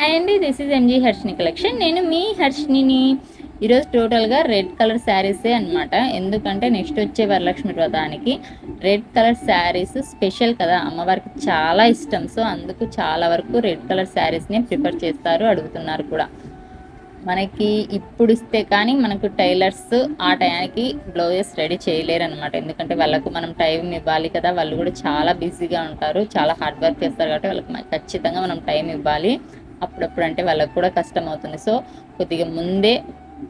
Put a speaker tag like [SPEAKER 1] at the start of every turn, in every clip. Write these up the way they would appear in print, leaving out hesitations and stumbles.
[SPEAKER 1] Hi అండి, this is MG Harshini collection. నేను మీ హర్షిని. ఈరోజు టోటల్గా రెడ్ కలర్ శారీసే అనమాట. ఎందుకంటే నెక్స్ట్ వచ్చే వరలక్ష్మి వ్రతానికి రెడ్ కలర్ శారీస్ స్పెషల్ కదా, అమ్మవారికి చాలా ఇష్టం. సో అందుకు చాలా వరకు రెడ్ కలర్ శారీస్ని ప్రిఫర్ చేస్తారు, అడుగుతున్నారు కూడా. మనకి ఇప్పుడు ఇస్తే కానీ మనకు టైలర్స్ ఆ టైంకి బ్లౌజెస్ రెడీ చేయలేరు అనమాట. ఎందుకంటే వాళ్ళకు మనం టైం ఇవ్వాలి కదా, వాళ్ళు కూడా చాలా బిజీగా ఉంటారు, చాలా హార్డ్ వర్క్ చేస్తారు. కాబట్టి వాళ్ళకి ఖచ్చితంగా మనం టైం ఇవ్వాలి. అప్పుడప్పుడు అంటే వాళ్ళకు కూడా కష్టం అవుతుంది. సో కొద్దిగా ముందే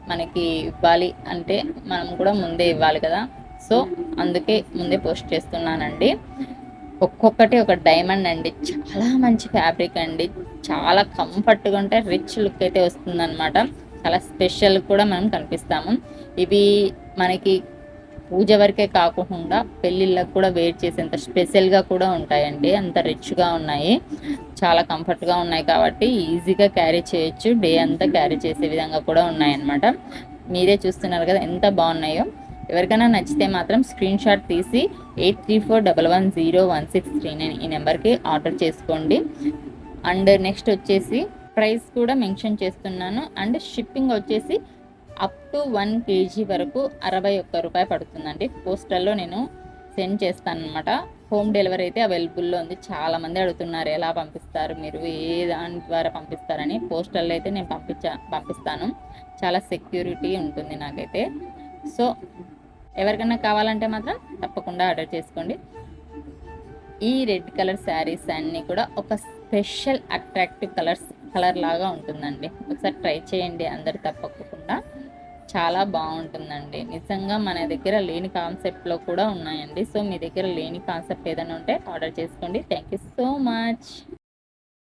[SPEAKER 1] మనకి ఇవ్వాలి అంటే మనం కూడా ముందే ఇవ్వాలి కదా. సో అందుకే ముందే పోస్ట్ చేస్తున్నానండి. ఒక్కొక్కటి ఒక డైమండ్ అండి, చాలా మంచి ఫ్యాబ్రిక్ అండి, చాలా కంఫర్ట్గా ఉంటే రిచ్ లుక్ అయితే వస్తుందన్నమాట. చాలా స్పెషల్ కూడా మనం కనిపిస్తాము. ఇవి మనకి పూజ వరకే కాకుండా పెళ్ళిళ్ళకు కూడా వేర్ చేసేంత స్పెషల్గా కూడా ఉంటాయండి. అంత రిచ్గా ఉన్నాయి, చాలా కంఫర్ట్గా ఉన్నాయి కాబట్టి ఈజీగా క్యారీ చేయొచ్చు. డే అంతా క్యారీ చేసే విధంగా కూడా ఉన్నాయన్నమాట. మీరే చూస్తున్నారు కదా ఎంత బాగున్నాయో. ఎవరికైనా నచ్చితే మాత్రం స్క్రీన్ షాట్ తీసి 8341101639 ఈ నెంబర్కి ఆర్డర్ చేసుకోండి. అండ్ నెక్స్ట్ వచ్చేసి ప్రైస్ కూడా మెన్షన్ చేస్తున్నాను. అండ్ షిప్పింగ్ వచ్చేసి అప్ టు 1 kg వరకు 61 రూపాయలు పడుతుందండి. పోస్టల్లో నేను సెండ్ చేస్తాను అనమాట. హోమ్ డెలివరీ అయితే అవైలబుల్లో ఉంది. చాలామంది అడుగుతున్నారు ఎలా పంపిస్తారు మీరు, ఏ దాని ద్వారా పంపిస్తారని. పోస్టల్లో అయితే నేను పంపిస్తాను. చాలా సెక్యూరిటీ ఉంటుంది నాకైతే. సో ఎవరికైనా కావాలంటే మాత్రం తప్పకుండా ఆర్డర్ చేసుకోండి. ఈ రెడ్ కలర్ శారీస్ అన్నీ కూడా ఒక స్పెషల్ అట్రాక్టివ్ కలర్ లాగా ఉంటుందండి. ఒకసారి ట్రై చేయండి అందరు తప్పకుండా. చాలా బాగుంటుందండి. నిజంగా మన దగ్గర లేని కాన్సెప్ట్లో కూడా ఉన్నాయండి. సో మీ దగ్గర లేని కాన్సెప్ట్ ఏదైనా ఉంటే ఆర్డర్ చేసుకోండి. Thank you so much.